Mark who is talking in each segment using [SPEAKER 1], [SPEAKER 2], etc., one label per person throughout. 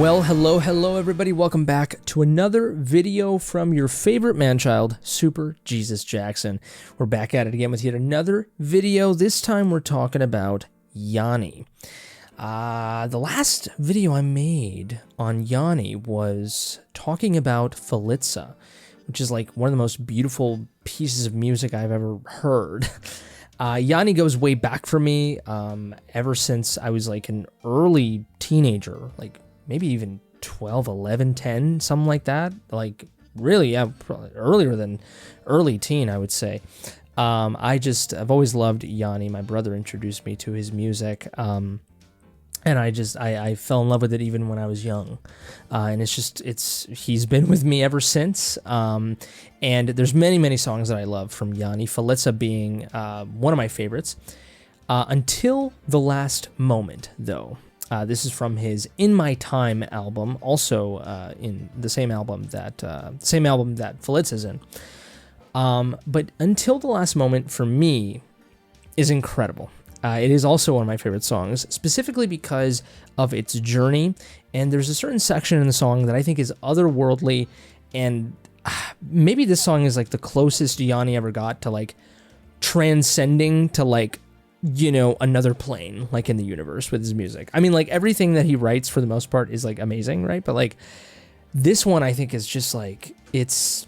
[SPEAKER 1] Well, hello everybody. Welcome back to another video from your favorite man-child, Super Jesus Jackson. We're back at it again with yet another video. This time we're talking about Yanni. The last video I made on Yanni was talking about Falitza, which is like one of the most beautiful pieces of music I've ever heard. Yanni goes way back for me, ever since I was like an early teenager, like maybe even 12, 11, 10, something like that. Like really, yeah, probably earlier than early teen, I would say. I've always loved Yanni. My brother introduced me to his music. And I fell in love with it even when I was young. And he's been with me ever since. And there's many songs that I love from Yanni, Falitza being one of my favorites. Until the Last Moment, though. This is from his In My Time album, also in the same album that Falitza's in. But Until the Last Moment, for me, is incredible. It is also one of my favorite songs, specifically because of its journey. And there's a certain section in the song that I think is otherworldly, and maybe this song is like the closest Yanni ever got to like transcending to like, you know, another plane, like in the universe with his music. I mean, like everything that he writes for the most part is like amazing, right? But like this one, I think is just like it's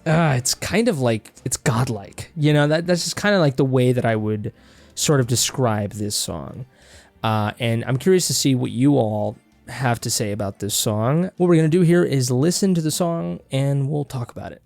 [SPEAKER 1] kind of like it's godlike, you know. That's just kind of like the way that I would sort of describe this song. And I'm curious to see what you all have to say about this song. What we're gonna do here is listen to the song, and we'll talk about it.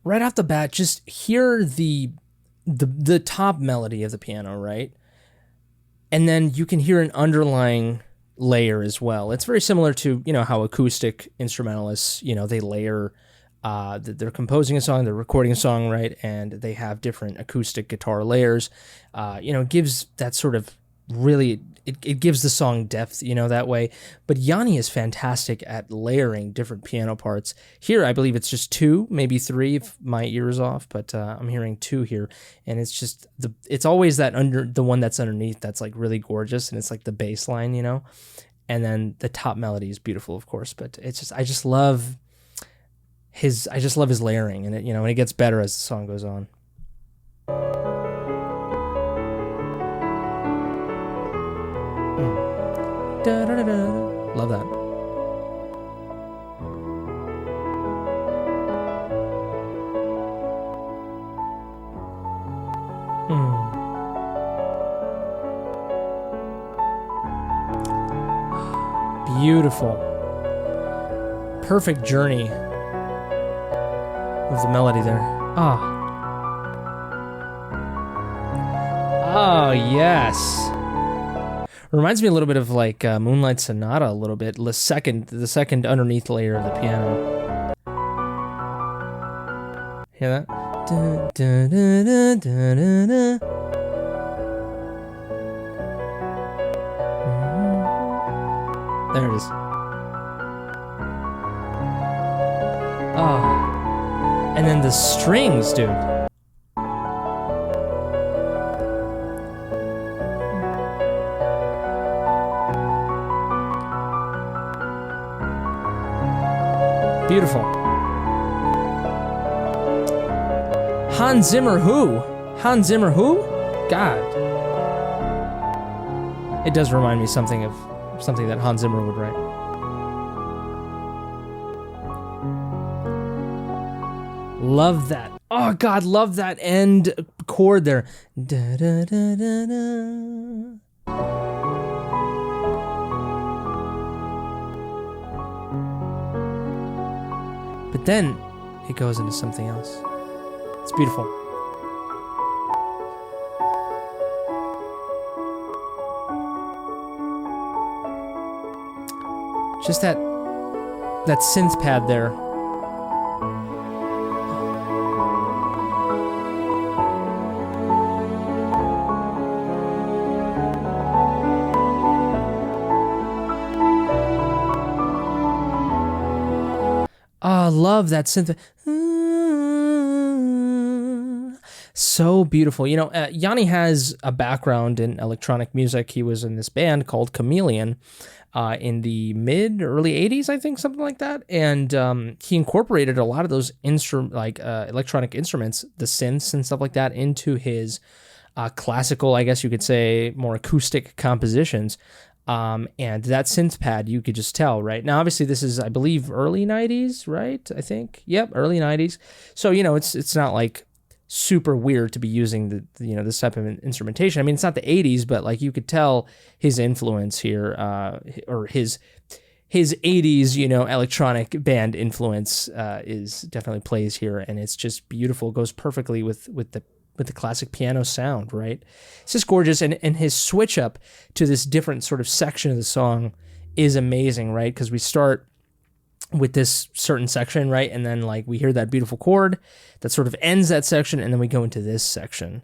[SPEAKER 1] Right off the bat, just hear the top melody of the piano, right? And then you can hear an underlying layer as well. It's very similar to, you know, how acoustic instrumentalists, you know, they layer, they're composing a song, they're recording a song, right? And they have different acoustic guitar layers. You know, it gives that sort of really, it gives the song depth, you know, that way. But Yanni is fantastic at layering different piano parts. Here, I believe it's just two, maybe three if my ear is off, but I'm hearing two here. And it's just, it's always the one that's underneath that's like really gorgeous, and it's like the bass line, you know? And then the top melody is beautiful, of course, but it's just, I just love his layering, and it, you know, and it gets better as the song goes on. Love that. Beautiful. Perfect journey of the melody there. Oh, yes. Reminds me a little bit of like Moonlight Sonata a little bit. The second underneath layer of the piano. Hear that? Dun, dun, dun, dun, dun, dun, dun. There it is. Oh. And then the strings, dude. Beautiful. Hans Zimmer who? Hans Zimmer who? God. It does remind me something that Hans Zimmer would write. Love that. Oh God, love that end chord there. Da, da, da, da, da. But then it goes into something else. It's beautiful. Just that synth pad there. love that synth. So beautiful. You know, Yanni has a background in electronic music. He was in this band called Chameleon in the early 80s, I think, something like that. And he incorporated a lot of those electronic instruments, the synths and stuff like that, into his classical, I guess you could say, more acoustic compositions. And that synth pad, you could just tell, right? Now, obviously, this is, I believe, early 90s, right? I think. Yep, early 90s. So, you know, it's not like super weird to be using this type of instrumentation. I mean, it's not the 80s, but like you could tell his influence here, or his 80s, you know, electronic band influence is definitely plays here, and it's just beautiful. It goes perfectly with the classic piano sound, right? It's just gorgeous, and his switch up to this different sort of section of the song is amazing, right? Because we start with this certain section, right? And then like we hear that beautiful chord that sort of ends that section, and then we go into this section.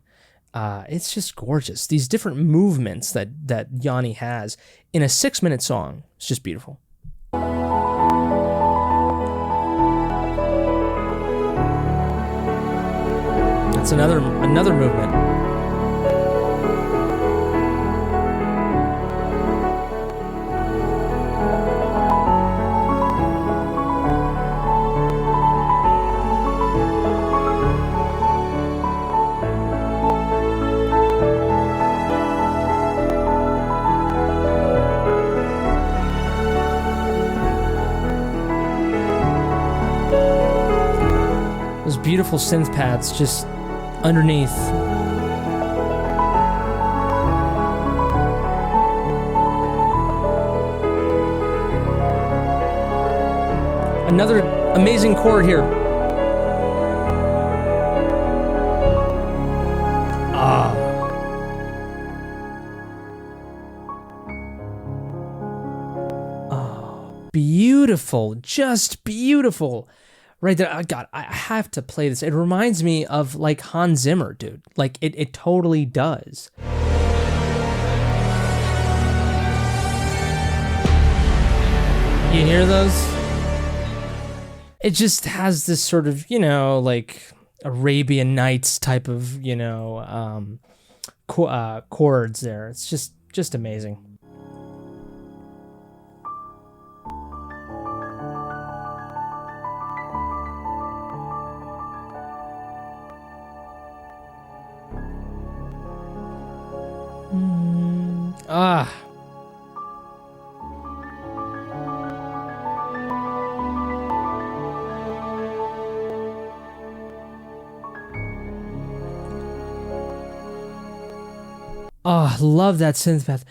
[SPEAKER 1] It's just gorgeous. These different movements that Yanni has in a 6-minute song. It's just beautiful. That's another movement. Those beautiful synth pads just underneath. Another amazing chord here. Beautiful, just beautiful. Right there, God, I have to play this. It reminds me of like Hans Zimmer, dude. Like it totally does. You hear those? It just has this sort of, you know, like Arabian Nights type of, you know, chords there. It's just amazing. Oh, love that synth path.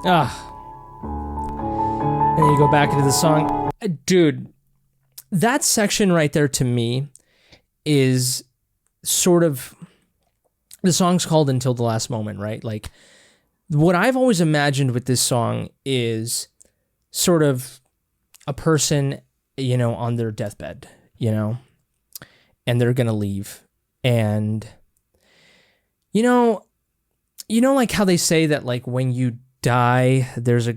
[SPEAKER 1] And then you go back into the song. Dude, that section right there to me is sort of, the song's called Until the Last Moment, right? Like, what I've always imagined with this song is sort of a person, you know, on their deathbed, you know, and they're gonna leave. And, you know, like how they say that, like, when you die, there's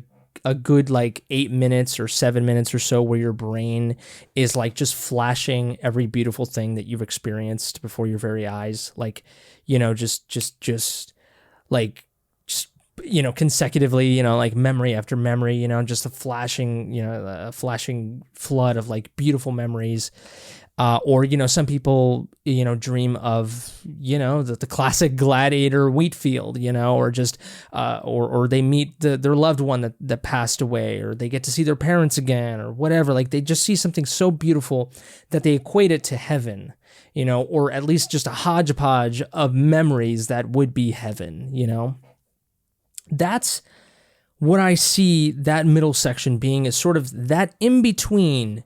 [SPEAKER 1] a good like 8 minutes or 7 minutes or so where your brain is like just flashing every beautiful thing that you've experienced before your very eyes, like, you know, just you know, consecutively, you know, like memory after memory, you know, just a flashing flood of like beautiful memories. Or, some people, dream of, the classic gladiator wheat field, or just, or they meet their loved one that passed away, or they get to see their parents again, or whatever. Like, they just see something so beautiful that they equate it to heaven, or at least just a hodgepodge of memories that would be heaven, That's what I see that middle section being, is sort of that in between.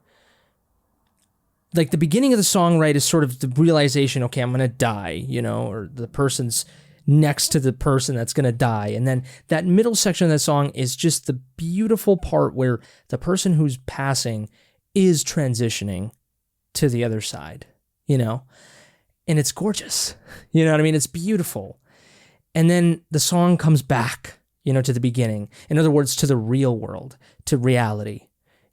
[SPEAKER 1] Like, the beginning of the song, right, is sort of the realization, okay, I'm going to die, or the person's next to the person that's going to die. And then that middle section of the song is just the beautiful part where the person who's passing is transitioning to the other side, and it's gorgeous. You know what I mean? It's beautiful. And then the song comes back, to the beginning. In other words, to the real world, to reality.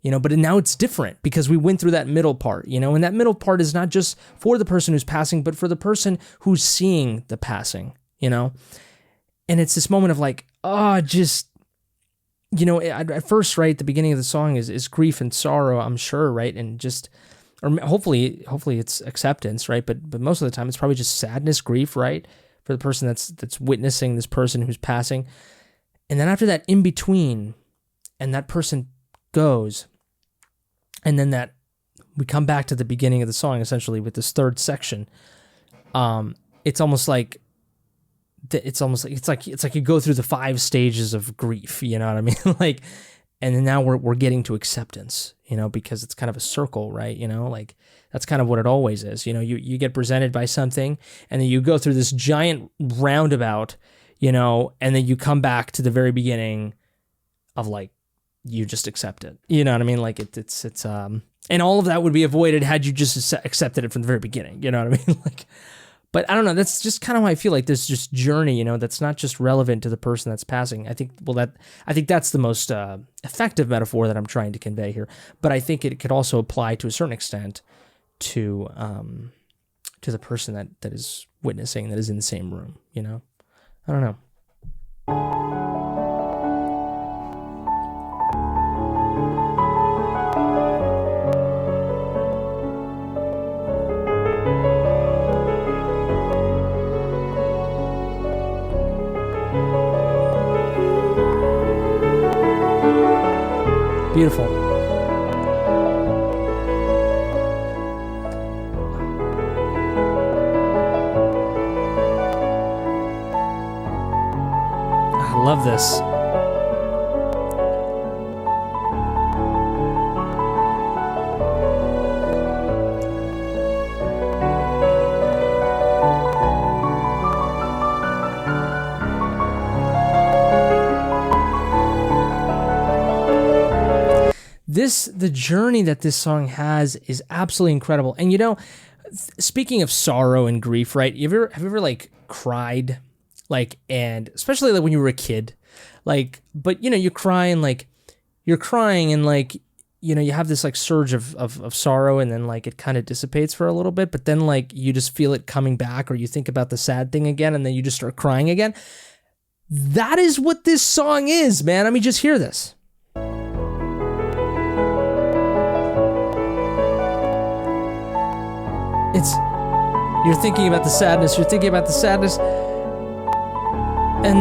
[SPEAKER 1] But now it's different because we went through that middle part, and that middle part is not just for the person who's passing, but for the person who's seeing the passing, and it's this moment of like, at first, right, the beginning of the song is grief and sorrow, I'm sure, right, and just, or hopefully it's acceptance, right, but most of the time it's probably just sadness, grief, right, for the person that's witnessing this person who's passing, and then after that, in between, and that person goes. And then we come back to the beginning of the song, essentially, with this third section. It's like you go through the 5 stages of grief. You know what I mean? Like, and then now we're getting to acceptance. Because it's kind of a circle, right? Like, that's kind of what it always is. You get presented by something, and then you go through this giant roundabout. And then you come back to the very beginning of, like, you just accept it. You know what I mean? Like, it's and all of that would be avoided had you just accepted it from the very beginning. You know what I mean? Like, but I don't know. That's just kind of how I feel. Like, this just journey, that's not just relevant to the person that's passing. I think that's the most effective metaphor that I'm trying to convey here. But I think it could also apply to a certain extent to the person that is witnessing, that is in the same room. I don't know. Beautiful. I love this. The journey that this song has is absolutely incredible. And speaking of sorrow and grief, right? Have you ever like cried, like, and especially like when you were a kid, like, but you're crying and like, you have this like surge of sorrow, and then like it kind of dissipates for a little bit, but then like you just feel it coming back, or you think about the sad thing again, and then you just start crying again. That is what this song is, man. I mean, just hear this. You're thinking about the sadness, and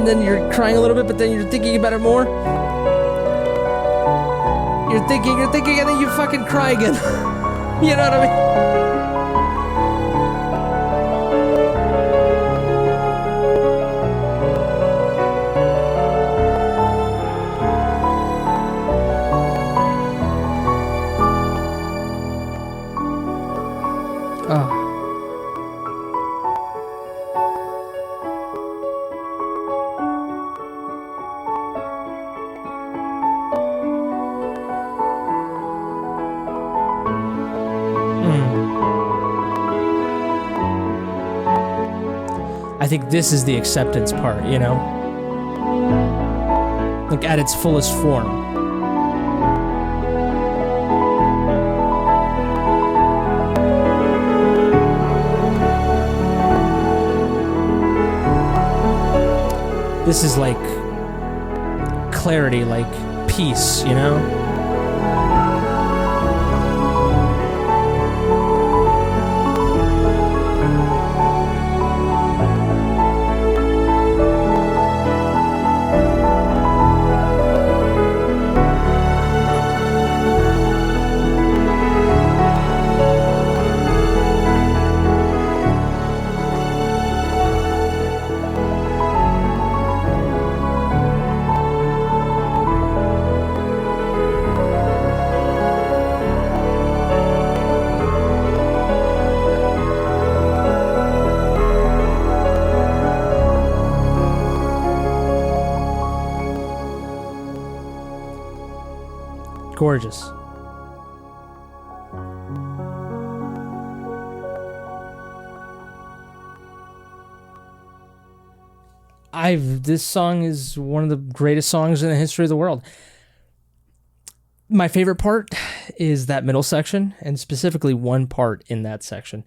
[SPEAKER 1] then you're crying a little bit, but then you're thinking about it more. You're thinking, and then you fucking cry again. You know what I mean? I think this is the acceptance part, like at its fullest form. This is like clarity, like peace, Gorgeous. This song is one of the greatest songs in the history of the world. My favorite part is that middle section, and specifically one part in that section.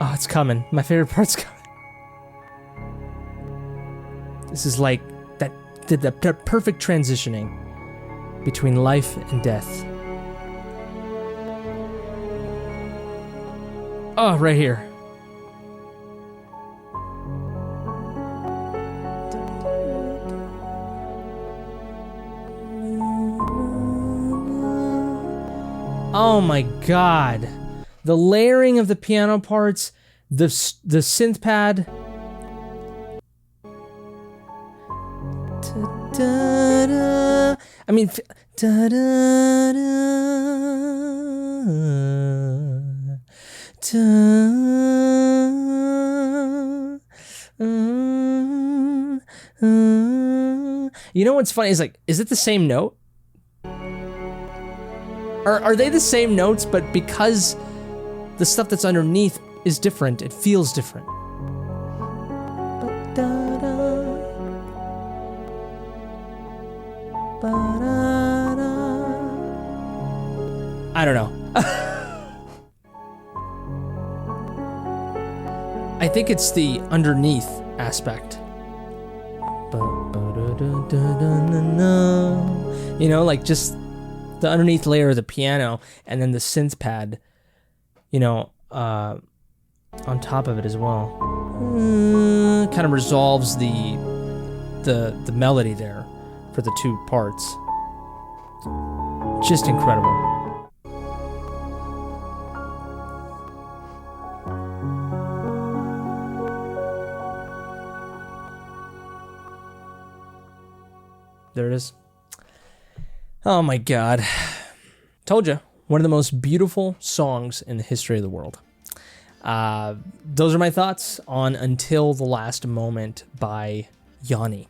[SPEAKER 1] Oh, it's coming. My favorite part's coming. This is like the perfect transitioning between life and death. Oh, right here. Oh my God. The layering of the piano parts, the synth pad. I mean, you know what's funny is like, is it the same note? Are they the same notes, but because the stuff that's underneath is different, it feels different. I don't know. I think it's the underneath aspect. You know, like just the underneath layer of the piano and then the synth pad, you know, on top of it as well. Kind of resolves the melody there for the two parts. Just incredible. There it is. Oh my God. Told you. One of the most beautiful songs in the history of the world. Those are my thoughts on Until the Last Moment by Yanni.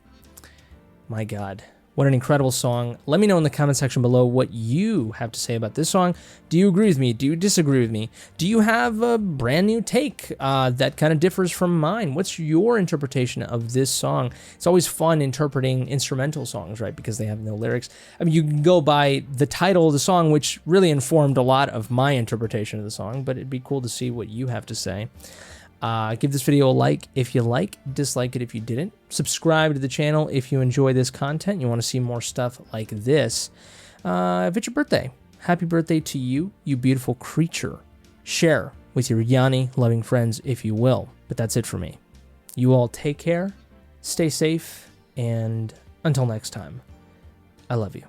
[SPEAKER 1] My God. What an incredible song. Let me know in the comment section below what you have to say about this song. Do you agree with me? Do you disagree with me? Do you have a brand new take that kind of differs from mine? What's your interpretation of this song? It's always fun interpreting instrumental songs, right? Because they have no lyrics. I mean, you can go by the title of the song, which really informed a lot of my interpretation of the song, but it'd be cool to see what you have to say. Give this video a like if you like, dislike it if you didn't. Subscribe to the channel if you enjoy this content. You want to see more stuff like this. If it's your birthday, happy birthday to you, you beautiful creature. Share with your Yanni loving friends if you will. But that's it for me. You all take care, stay safe, and until next time, I love you.